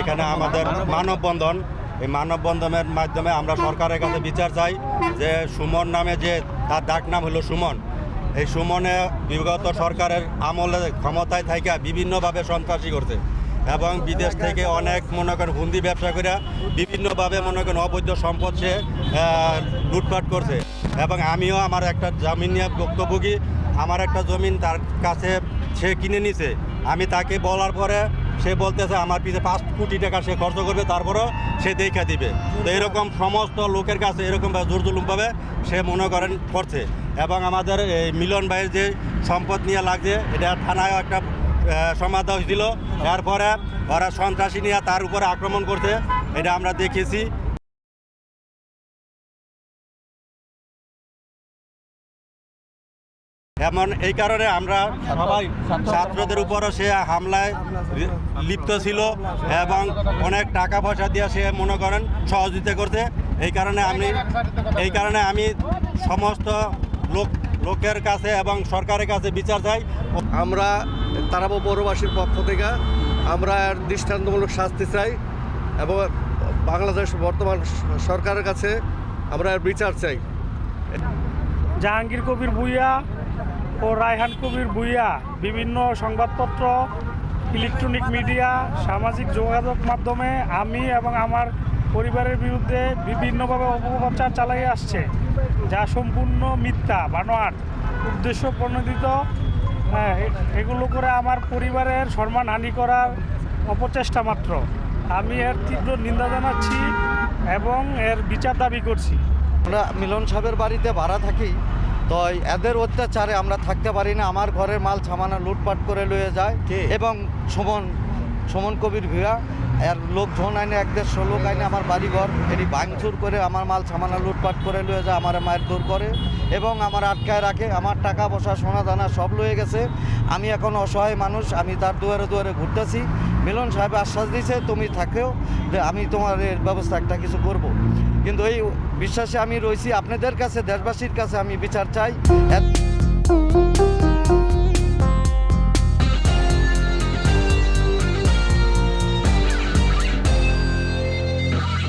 এখানে আমাদের মানববন্ধন, এই মানববন্ধনের মাধ্যমে আমরা সরকারের কাছে বিচার চাই যে সুমন নামে যে তার ডাক নাম হলো সুমন, এই সুমনে বিগত সরকারের আমলে ক্ষমতায় থাইকা বিভিন্নভাবে সন্ত্রাসী করছে এবং বিদেশ থেকে অনেক মনে করেন হুন্দি ব্যবসা করে বিভিন্নভাবে মনে করেন অবৈধ সম্পদ সে লুটপাট করছে। এবং আমিও আমার একটা জমি নিয়ে ভুক্তভোগী, আমার একটা জমিন তার কাছে সে কিনে নিছে। আমি তাকে বলার পরে সে বলতেছে আমার পিছনে 5 কোটি টাকা সে খরচ করবে, তারপরেও সে দেখা দিবে। তো এরকম সমস্ত লোকের কাছে এরকমভাবে জোরজুলুমভাবে সে মনে করেন করছে। এবং আমাদের এই মিলন ভাইয়ের যে সম্পদ নিয়ে লাগছে, এটা থানায় একটা সমাধান হয়েছিল, এরপরে ওরা সন্ত্রাসী নিয়ে তার উপরে আক্রমণ করছে, এটা আমরা দেখেছি। এমন এই কারণে আমরা সবাই ছাত্রদের উপরও সে হামলায় লিপ্ত ছিল এবং অনেক টাকা পয়সা দিয়ে সে মনে করেন সহযোগিতা করতে। এই কারণে আমি সমস্ত লোকের কাছে এবং সরকারের কাছে বিচার চাই। আমরা তারাবো পৌরবাসীর পক্ষ থেকে আমরা দৃষ্টান্তমূলক শাস্তি চাই এবং বাংলাদেশ বর্তমান সরকারের কাছে আমরা বিচার চাই। জাহাঙ্গীর কবির ভূঁইয়া ও রায়হান কবির ভূঁইয়া বিভিন্ন সংবাদপত্র, ইলেকট্রনিক মিডিয়া, সামাজিক যোগাযোগ মাধ্যমে আমি এবং আমার পরিবারের বিরুদ্ধে বিভিন্নভাবে অপপ্রচার চালিয়ে আসছে, যা সম্পূর্ণ মিথ্যা, বানোয়াট, উদ্দেশ্য প্রণোদিত। এগুলো করে আমার পরিবারের সম্মানহানি করার অপচেষ্টা মাত্র। আমি এর তীব্র নিন্দা জানাচ্ছি এবং এর বিচার দাবি করছি। আমরা মিলন সাহেবের বাড়িতে ভাড়া থাকি, তো এদের অত্যাচারে আমরা থাকতে পারি না। আমার ঘরের মাল সামানা লুটপাট করে লয়ে যায় এবং সুমন কবির ভূঁইয়া এর লোকজন আইনে 1-150 লোক আইনে আমার বাড়িঘর এটি ভাঙচুর করে আমার মাল সামানা লুটপাট করে লয়ে যায়, আমার মায়ের দূর করে এবং আমার আটকায় রাখে। আমার টাকা পয়সা সোনা দানা সব লয়ে গেছে। আমি এখন অসহায় মানুষ, আমি তার দুয়ারে দুয়ারে ঘুরতেছি। মিলন সাহেব আশ্বাস দিয়েছে তুমি থাকেও, যে আমি তোমার এর ব্যবস্থা একটা কিছু করব। কিন্তু এই বিশ্বাসে আমি রয়েছি। আপনাদের কাছে, দেশবাসীর কাছে আমি বিচার চাই।